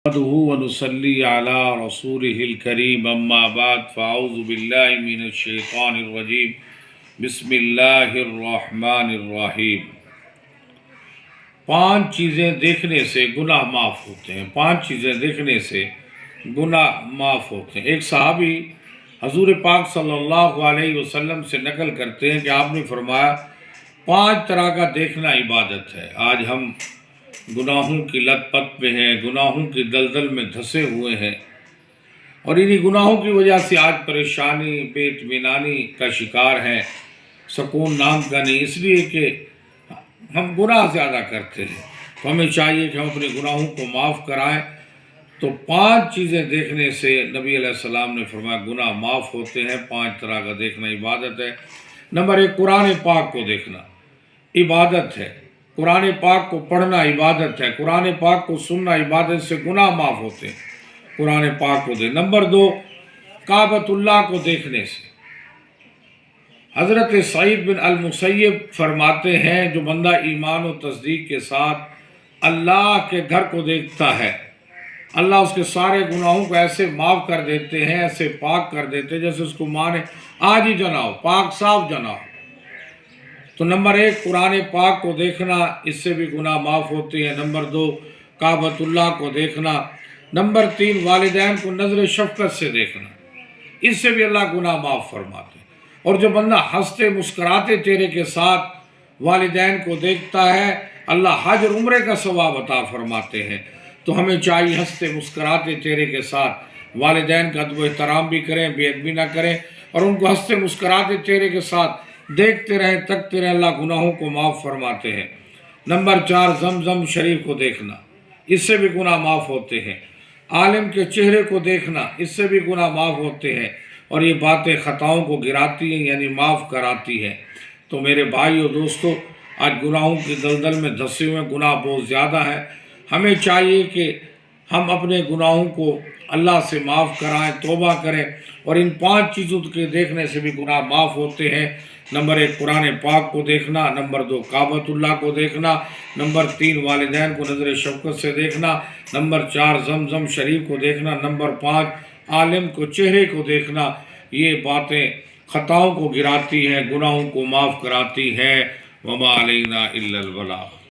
نحمده ونصلي على رسوله الكريم اما بعد فاعوذ بالله من الشیطان الرجیم بسم اللہ الرحمن الرحیم۔ 5 چیزیں دیکھنے سے گناہ معاف ہوتے ہیں۔ 5 چیزیں دیکھنے سے گناہ معاف ہوتے ہیں۔ ایک صحابی حضور پاک صلی اللہ علیہ وسلم سے نقل کرتے ہیں کہ آپ نے فرمایا 5 طرح کا دیکھنا عبادت ہے۔ آج ہم گناہوں کی لت پت میں ہیں، گناہوں کی دلدل میں دھسے ہوئے ہیں، اور انہی گناہوں کی وجہ سے آج پریشانی، بے اطمینانی کا شکار ہیں، سکون نام کا نہیں، اس لیے کہ ہم گناہ زیادہ کرتے ہیں۔ تو ہمیں چاہیے کہ ہم اپنے گناہوں کو معاف کرائیں۔ تو 5 چیزیں دیکھنے سے نبی علیہ السلام نے فرمایا گناہ معاف ہوتے ہیں۔ 5 طرح کا دیکھنا عبادت ہے۔ نمبر 1، قرآن پاک کو دیکھنا عبادت ہے۔ قرآن پاک کو پڑھنا عبادت ہے۔ قرآن پاک کو سننا عبادت سے گناہ معاف ہوتے ہیں۔ قرآن پاک کو دیکھ۔ نمبر 2، کعبۃ اللہ کو دیکھنے سے۔ حضرت سعید بن المسیب فرماتے ہیں جو بندہ ایمان و تصدیق کے ساتھ اللہ کے گھر کو دیکھتا ہے، اللہ اس کے سارے گناہوں کو ایسے معاف کر دیتے ہیں، ایسے پاک کر دیتے ہیں جیسے اس کو ماں نے آج ہی جنا ہو، پاک صاف جنا ہو۔ تو نمبر 1، قرآن پاک کو دیکھنا، اس سے بھی گناہ معاف ہوتے ہیں۔ نمبر 2، کعبۃ اللہ کو دیکھنا۔ نمبر 3، والدین کو نظر شفقت سے دیکھنا، اس سے بھی اللہ گناہ معاف فرماتے ہیں۔ اور جو بندہ ہنستے مسکراتے چہرے کے ساتھ والدین کو دیکھتا ہے، اللہ حج اور عمرے کا ثواب عطا فرماتے ہیں۔ تو ہمیں چاہیے ہنستے مسکراتے چہرے کے ساتھ والدین کا ادب و احترام بھی کریں، بے ادبی نہ کریں، اور ان کو ہنستے مسکراتے چہرے کے ساتھ دیکھتے رہیں، تکتے رہیں، اللہ گناہوں کو معاف فرماتے ہیں۔ نمبر 4، زمزم شریف کو دیکھنا، اس سے بھی گناہ معاف ہوتے ہیں۔ عالم کے چہرے کو دیکھنا، اس سے بھی گناہ معاف ہوتے ہیں، اور یہ باتیں خطاؤں کو گراتی ہیں، یعنی معاف کراتی ہیں۔ تو میرے بھائی اور دوستو، آج گناہوں کی دلدل میں دھسے ہوئے گناہ بہت زیادہ ہیں۔ ہمیں چاہیے کہ ہم اپنے گناہوں کو اللہ سے معاف کرائیں، توبہ کریں، اور ان 5 چیزوں کے دیکھنے سے بھی گناہ معاف ہوتے ہیں۔ نمبر 1، قرآن پاک کو دیکھنا۔ نمبر 2، کعبۃ اللہ کو دیکھنا۔ نمبر 3، والدین کو نظر شفقت سے دیکھنا۔ نمبر 4، زمزم شریف کو دیکھنا۔ نمبر 5، عالم کو چہرے کو دیکھنا۔ یہ باتیں خطاؤں کو گراتی ہیں، گناہوں کو معاف کراتی ہیں۔ وما علینا الا البلاغ۔